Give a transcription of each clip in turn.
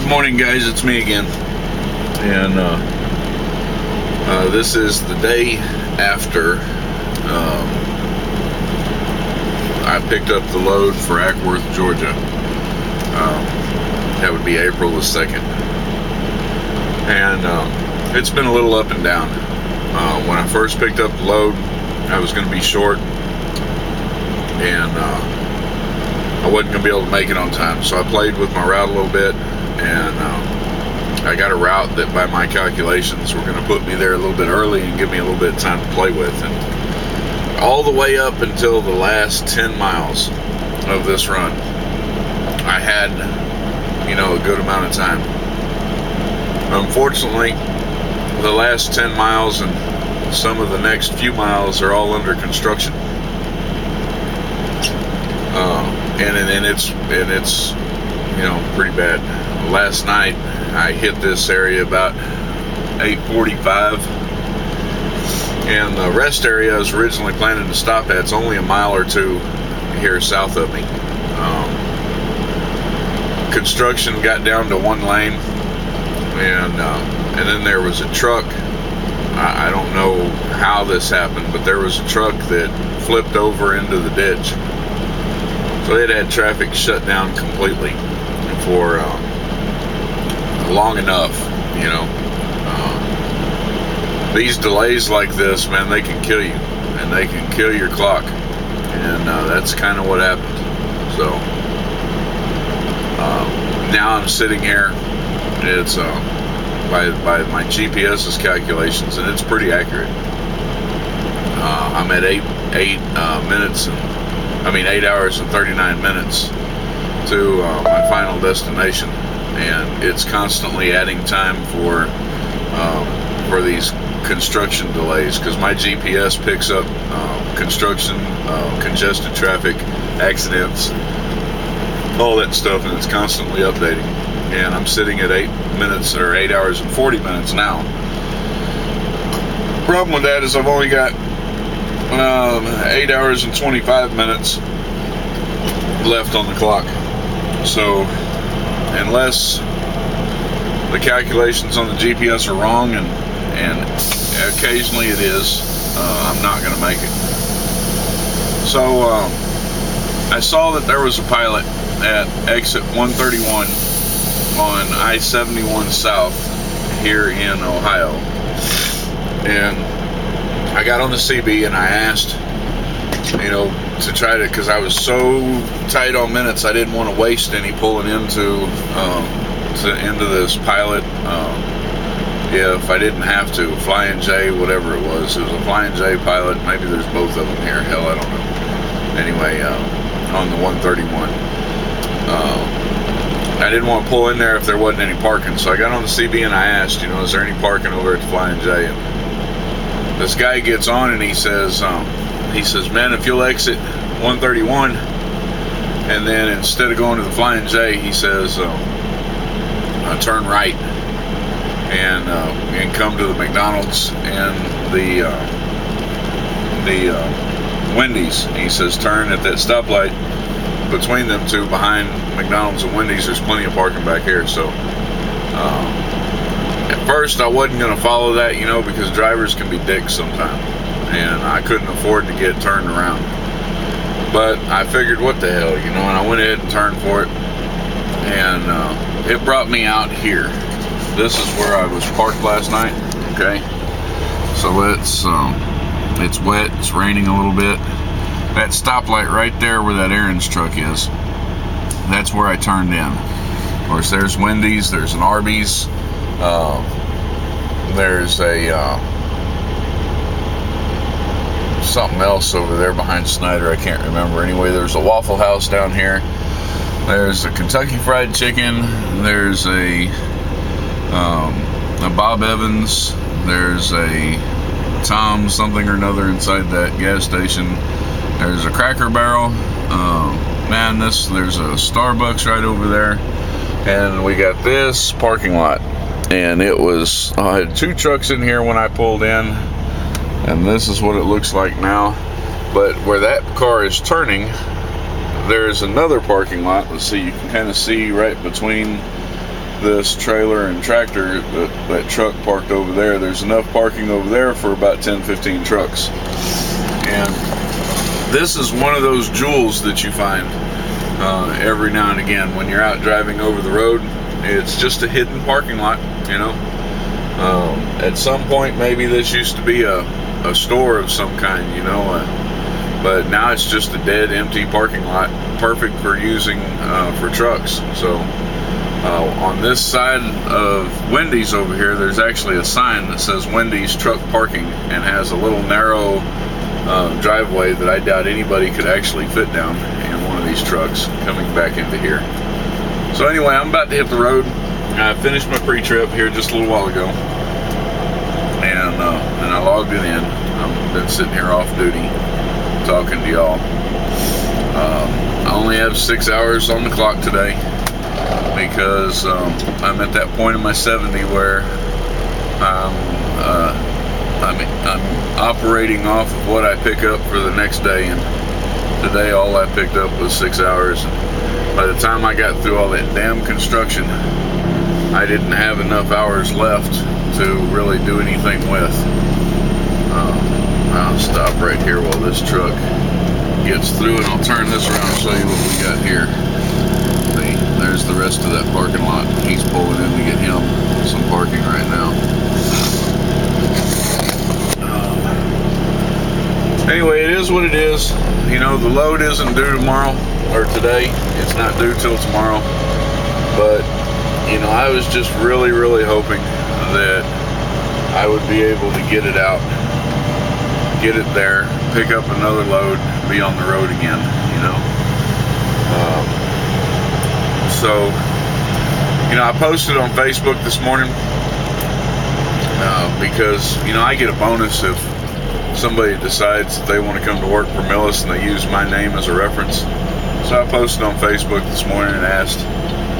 Morning, guys, it's me again, and this is the day after I picked up the load for Ackworth, Georgia. That would be April the 2nd, and it's been a little up and down. When I first picked up the load, I was going to be short, and I wasn't going to be able to make it on time, so I played with my route a little bit, and I got a route that by my calculations were going to put me there a little bit early and give me a little bit of time to play with. And all the way up until the last 10 miles of this run, I had, a good amount of time. Unfortunately, the last 10 miles and some of the next few miles are all under construction. And it's pretty bad. Last night I hit this area about 8:45, and the rest area I was originally planning to stop at, it's only a mile or two here south of me. Construction got down to one lane, and then there was a truck. I don't know how this happened, but there was a truck that flipped over into the ditch. So it had traffic shut down completely for long enough, These delays like this, man, they can kill you, and they can kill your clock, and that's kind of what happened. So now I'm sitting here. It's by my GPS's calculations, and it's pretty accurate. I'm at 8 hours and 39 minutes to my final destination, and it's constantly adding time for these construction delays, because my GPS picks up construction, congested traffic, accidents, all that stuff, and it's constantly updating. And I'm sitting at 8 hours and 40 minutes now. Problem with that is I've only got 8 hours and 25 minutes left on the clock. So unless the calculations on the GPS are wrong, and occasionally it is, I'm not going to make it. So I saw that there was a pilot at exit 131 on I-71 South here in Ohio, and I got on the CB and I asked, to try to, because I was so tight on minutes, I didn't want to waste any pulling into this pilot. If I didn't have to, Flying J, whatever it was a Flying J pilot. Maybe there's both of them here. Hell, I don't know. Anyway, on the 131, I didn't want to pull in there if there wasn't any parking. So I got on the CB and I asked, is there any parking over at the Flying J? And this guy gets on and he says, man, if you'll exit 131, and then instead of going to the Flying J, he says, turn right and come to the McDonald's and the Wendy's. And he says, turn at that stoplight between them two, behind McDonald's and Wendy's. There's plenty of parking back here. So at first I wasn't going to follow that, because drivers can be dicks sometimes, and I couldn't afford to get turned around. But I figured, what the hell, and I went ahead and turned for it, and it brought me out here. This is where I was parked last night. Okay, so it's wet, it's raining a little bit. That stoplight right there where that errands truck is, that's where I turned in. Of course, there's Wendy's, there's an Arby's, there's a something else over there behind Snyder, I can't remember. Anyway, there's a Waffle House down here, there's a Kentucky Fried Chicken, there's a Bob Evans, there's a Tom something or another inside that gas station, there's a Cracker Barrel, there's a Starbucks right over there, and we got this parking lot. And I had two trucks in here when I pulled in, and this is what it looks like now. But where that car is turning, there's another parking lot. Let's see, you can kind of see right between this trailer and tractor, that truck parked over there. There's enough parking over there for about 10-15 trucks. And this is one of those jewels that you find every now and again when you're out driving over the road. It's just a hidden parking lot, you know. At some point, maybe this used to be a store of some kind, you know, but now it's just a dead, empty parking lot, perfect for using for trucks. So on this side of Wendy's over here, there's actually a sign that says Wendy's Truck Parking, and has a little narrow driveway that I doubt anybody could actually fit down in one of these trucks coming back into here. So anyway, I'm about to hit the road. I finished my pre-trip here just a little while ago, and I logged it in. I've been sitting here off duty talking to y'all. I only have 6 hours on the clock today because I'm at that point in my 70 where I'm operating off of what I pick up for the next day, and today all I picked up was 6 hours. And by the time I got through all that damn construction, I didn't have enough hours left to really do anything with. I'll stop right here while this truck gets through, and I'll turn this around and show you what we got here. See, there's the rest of that parking lot. He's pulling in to get him some parking right now. Anyway, it is what it is. You know, the load isn't due tomorrow, or today. It's not due till tomorrow. But, you know, I was just really, really hoping that I would be able to get it out, get it there, pick up another load, be on the road again, you know. So, you know, I posted on Facebook this morning because, you know, I get a bonus if somebody decides that they want to come to work for Millis and they use my name as a reference. So I posted on Facebook this morning and asked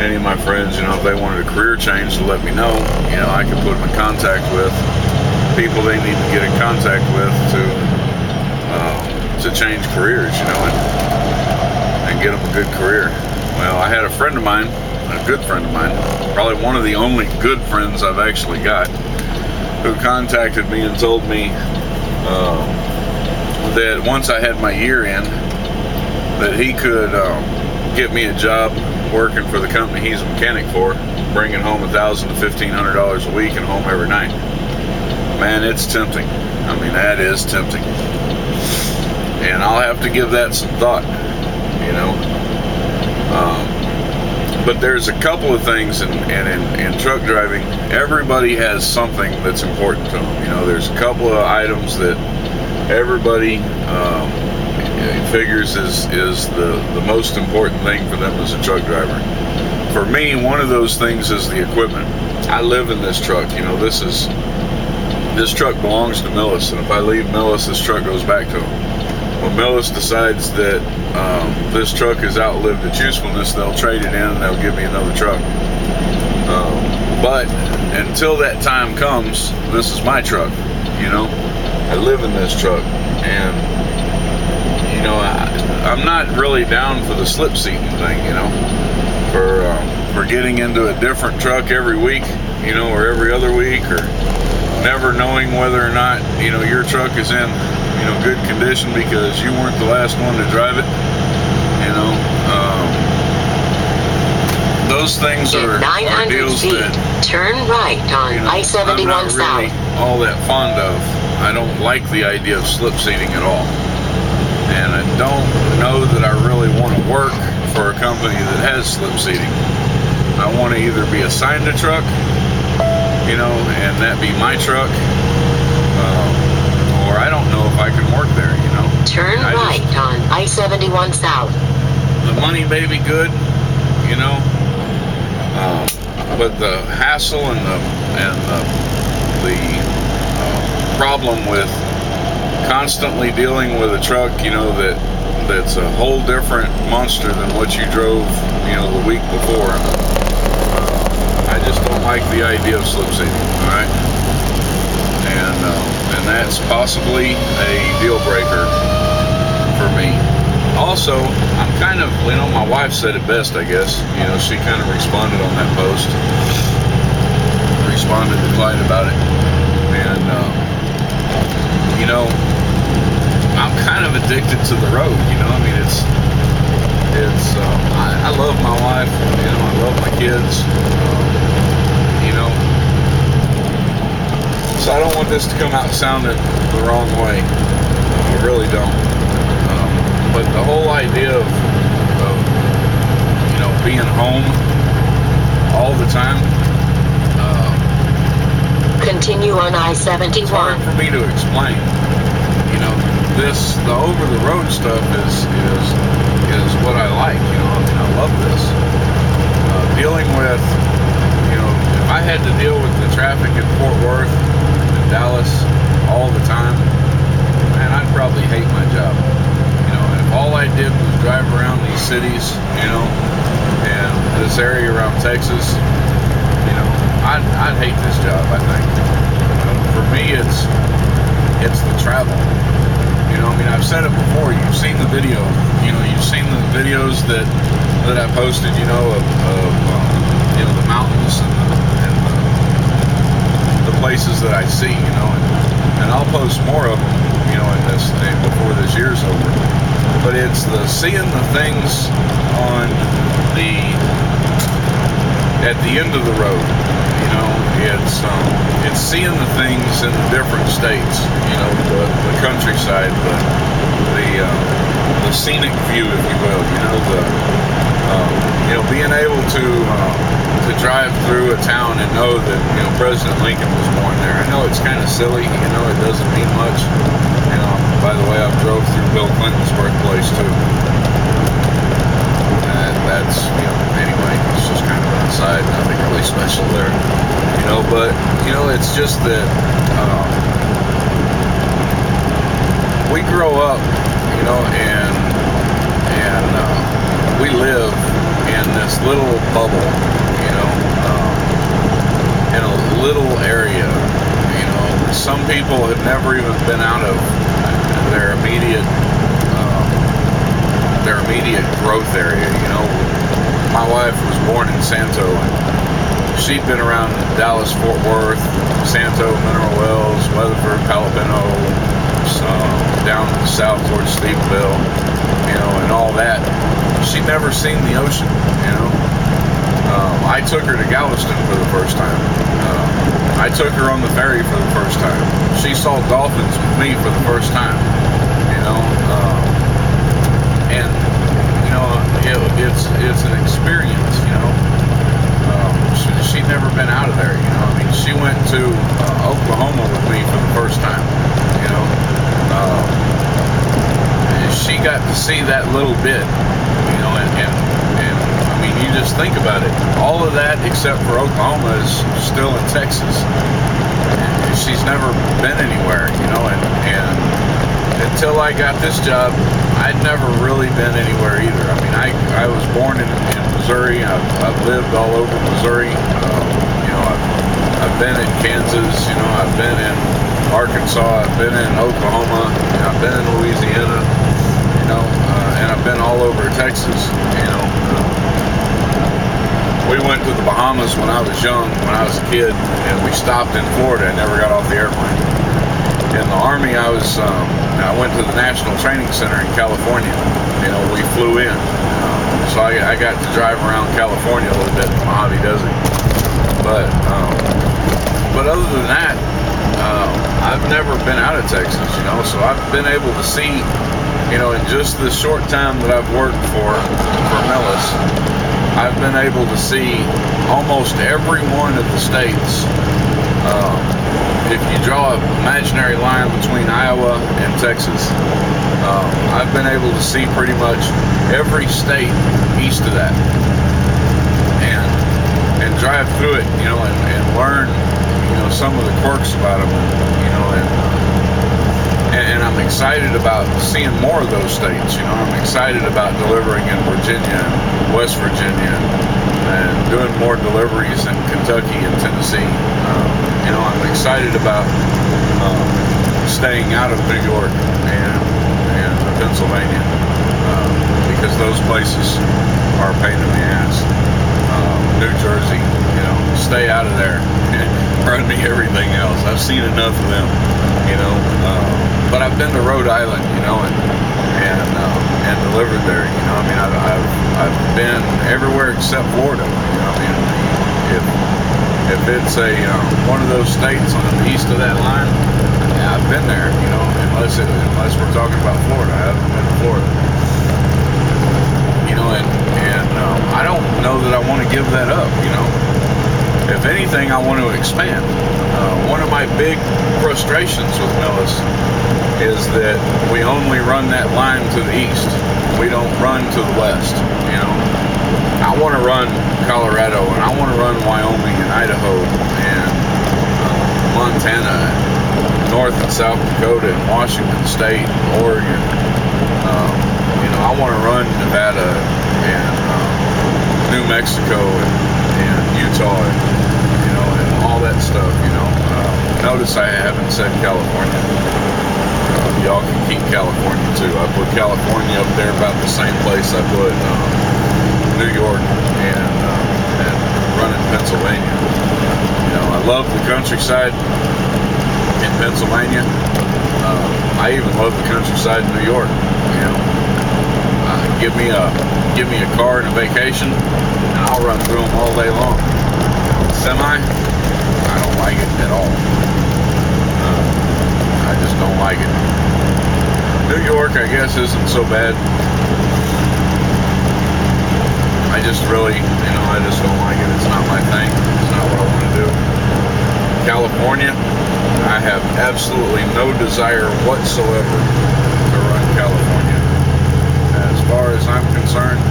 any of my friends, you know, if they wanted a career change, to let me know. You know, I could put them in contact with people they need to get in contact with to change careers, you know, and get them a good career. Well, I had a friend of mine, a good friend of mine, probably one of the only good friends I've actually got, who contacted me and told me that once I had my year in, that he could get me a job working for the company he's a mechanic for, bringing home $1,000 to $1,500 a week and home every night. Man, it's tempting. I mean, that is tempting. And I'll have to give that some thought, you know. But there's a couple of things in truck driving. Everybody has something that's important to them. You know, there's a couple of items that everybody figures is the most important thing for them as a truck driver. For me, one of those things is the equipment. I live in this truck. You know, this truck belongs to Millis, and if I leave Millis, this truck goes back to them. When Millis decides that this truck has outlived its usefulness, they'll trade it in and they'll give me another truck. But until that time comes, this is my truck. You know, I live in this truck, and you know, I'm not really down for the slip seating thing. You know, for getting into a different truck every week, you know, or every other week, or never knowing whether or not, you know, your truck is in, you know, good condition because you weren't the last one to drive it. You know, those things are deals feet, that turn right on, you know, I-71 I'm not really south. all that fond of. I don't like the idea of slip seating at all, and I don't know that I really want to work for a company that has slip seating. I want to either be assigned a truck, you know, and that be my truck, or I don't know if I can work there, you know. Turn right on I-71 south. The money may be good, you know, but the hassle and the problem with constantly dealing with a truck, you know, that's a whole different monster than what you drove, you know, the week before. I just don't like the idea of slip seating, all right? And that's possibly a deal breaker for me. Also, I'm kind of, you know, my wife said it best, I guess. You know, she kind of responded on that post. responded to Clyde about it. And, you know, I'm kind of addicted to the road, you know. I mean, I love my wife, you know, I love my kids, you know. So I don't want this to come out sounding the wrong way. I really don't. But the whole idea of you know, being home all the time, continue on I-71. it's hard for me to explain. You know, the over-the-road stuff is what I like. You know, I mean, I love this. Dealing with, you know, if I had to deal with the traffic in Fort Worth and Dallas all the time, man, I'd probably hate my job. You know, and if all I did was drive around these cities, you know, and this area around Texas, you know, I'd hate this job, I think. For me, it's the travel. You know, I mean, I've said it before. You've seen the video. You know, you've seen the videos that I posted. You know, of you know, the mountains and the places that I see. You know, and I'll post more of them. You know, before this year's over. But it's seeing the things on at the end of the road. You know, it's seeing the things in the different states. You know, the countryside, the scenic view, if you will. You know, you know, being able to drive through a town and know that, you know, President Lincoln was born there. I know it's kind of silly. You know, it doesn't mean much. You know, by the way, I've drove through Bill Clinton's birthplace too. That's, you know, anyway, it's just kind of an aside, nothing really special there, you know. But, you know, it's just that we grow up, you know, and we live in this little bubble, you know, in a little area. You know, some people have never even been out of their immediate growth area. You know, my wife was born in Santo, and she'd been around Dallas, Fort Worth, Santo, Mineral Wells, Weatherford, Palomino, down south towards Steveville, you know, and all that. She'd never seen the ocean, you know. I took her to Galveston for the first time. I took her on the ferry for the first time. She saw dolphins with me for the first time, you know. And you know, it's an experience, you know. She'd never been out of there, you know. I mean, she went to Oklahoma with me for the first time, you know. She got to see that little bit, you know, and I mean, you just think about it. All of that except for Oklahoma is still in Texas. She's never been anywhere, you know, and until I got this job, I'd never really been anywhere either. I mean, I was born in Missouri. I've lived all over Missouri. You know, I've been in Kansas. You know, I've been in Arkansas. I've been in Oklahoma. You know, I've been in Louisiana. You know, and I've been all over Texas. You know, we went to the Bahamas when I was young, when I was a kid, and we stopped in Florida. I never got off the airplane. In the Army, I went to the National Training Center in California. You know, we flew in. So I got to drive around California a little bit in the Mojave Desert. But other than that, I've never been out of Texas, you know, so I've been able to see, you know, in just the short time that I've worked for Millis, I've been able to see almost every one of the states. If you draw an imaginary line between Iowa and Texas, I've been able to see pretty much every state east of that, and drive through it, you know, and learn, you know, some of the quirks about them, you know, and I'm excited about seeing more of those states. You know, I'm excited about delivering in Virginia and West Virginia, and doing more deliveries in Kentucky and Tennessee. You know, I'm excited about staying out of New York and Pennsylvania, because those places are a pain in the ass. New Jersey, you know, stay out of there. run me everything else. I've seen enough of them, you know. But I've been to Rhode Island, you know, and delivered there. You know, I mean, I've been everywhere except Florida. You know, I mean, if it's a one of those states on the east of that line, yeah, I've been there. You know, unless we're talking about Florida, I haven't been to Florida. You know, and I don't know that I want to give that up. You know, if anything, I want to expand. One of my big frustrations with Millis is that we only run that line to the east. We don't run to the west. You know, I want to run Colorado, and I want to run Wyoming and Idaho and Montana, and North and South Dakota, and Washington State, and Oregon. You know, I want to run Nevada and New Mexico and Utah, and, you know, and all that stuff. You know, notice I haven't said California. Y'all can keep California too. I put California up there about the same place I put New York and running Pennsylvania. You know, I love the countryside in Pennsylvania. I even love the countryside in New York. You know, give me a car and a vacation, and I'll run through them all day long. Semi, I don't like it at all. I just don't like it. New York, I guess, isn't so bad. I just really, you know, I just don't like it. It's not my thing. It's not what I want to do. California, I have absolutely no desire whatsoever to run California. As far as I'm concerned,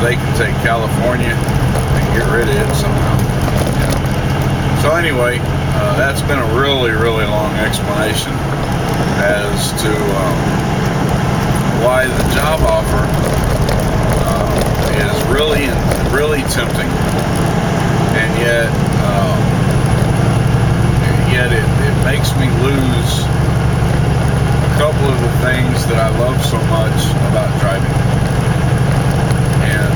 they can take California and get rid of it somehow. You know? So anyway, that's been a really, really long explanation as to why the job offer is really, really tempting, and yet it makes me lose a couple of the things that I love so much about driving. And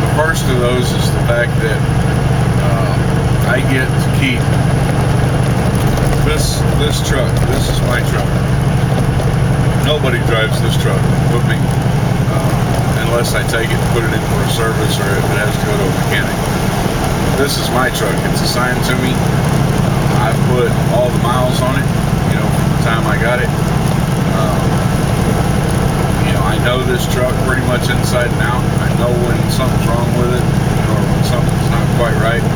the first of those is the fact that I get to keep this truck. This is my truck. Nobody drives this truck with me unless I take it and put it in for a service, or if it has to go to a mechanic. This is my truck. It's assigned to me. I've put all the miles on it, you know, from the time I got it. You know, I know this truck pretty much inside and out. I know when something's wrong with it, or when something's not quite right.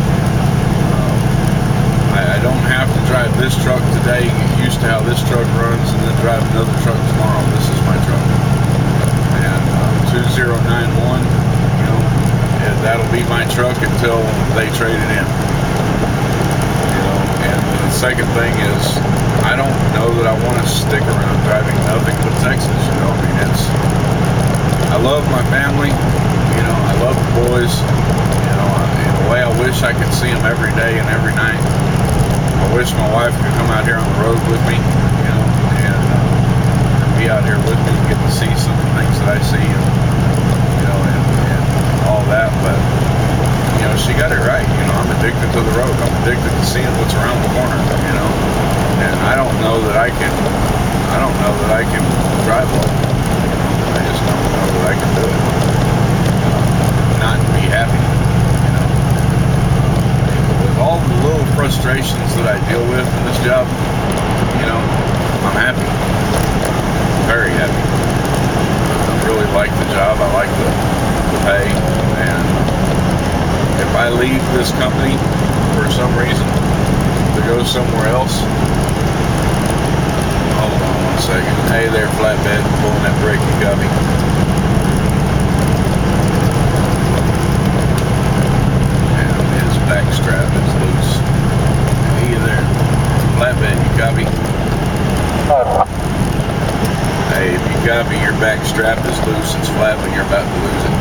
I don't have to drive this truck today, get used to how this truck runs, and then drive another truck tomorrow. This is my truck. And 2091, you know, that'll be my truck until they trade it in. You know, and the second thing is, I don't know that I want to stick around driving nothing but Texas. You know, I mean, I love my family. You know, I love the boys. You know, in a way, I wish I could see them every day and every night. I wish my wife could come out here on the road with me, you know, and be out here with me and get to see some of the things that I see, and, you know, and all that. But, you know, she got it right. You know, I'm addicted to the road. I'm addicted to seeing what's around the corner, you know, and I don't know that I can drive well. I just don't know that I can do it. Not be happy. All the little frustrations that I deal with in this job, you know, I'm happy. Very happy. I really like the job. I like the pay. And if I leave this company for some reason to go somewhere else, hold on one second. Hey there, flatbed, pulling that brake, you got me. Back strap is loose. Hey there, flatbed, you copy? Hey, if you copy, your back strap is loose. It's flat, but you're about to lose it.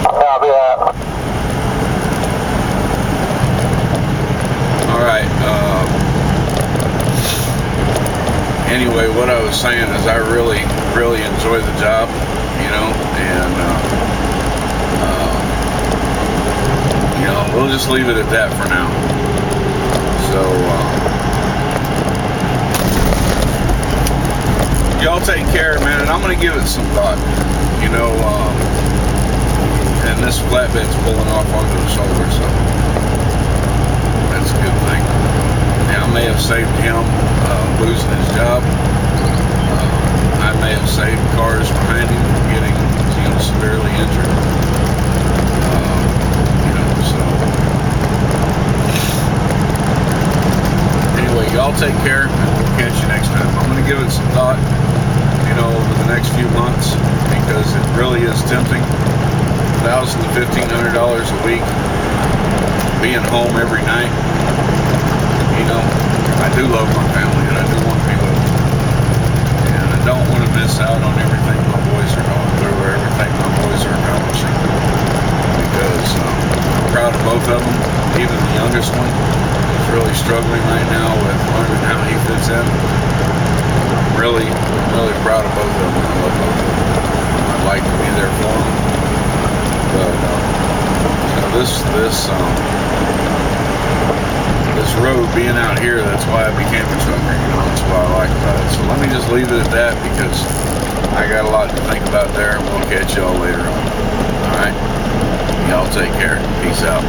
Copy that. All right. Anyway, what I was saying is I really, really enjoy the job, you know, and you know, we'll just leave it at that for now. So, y'all take care, man, and I'm going to give it some thought. You know, and this flatbed's pulling off onto the shoulder, so that's a good thing. Now, I may have saved him losing his job. I may have saved cars behind him getting, severely injured. So anyway, y'all take care, and we'll catch you next time. I'm going to give it some thought, over the next few months, because it really is tempting. $1,000 to $1,500 a week, being home every night. I do love my family, and I do want to be with them. And I don't want to miss out on everything my boys are going through, or everything my boys are accomplishing. Because I'm proud of both of them. Even the youngest one is really struggling right now with learning how he fits in. I'm really proud of both of them. I love both of them. I'd like to be there for them. But this road being out here, that's why I became a trucker. That's what I like about it. So let me just leave it at that, because I got a lot to think about there, and we'll catch y'all later on. All right, y'all take care. Peace out.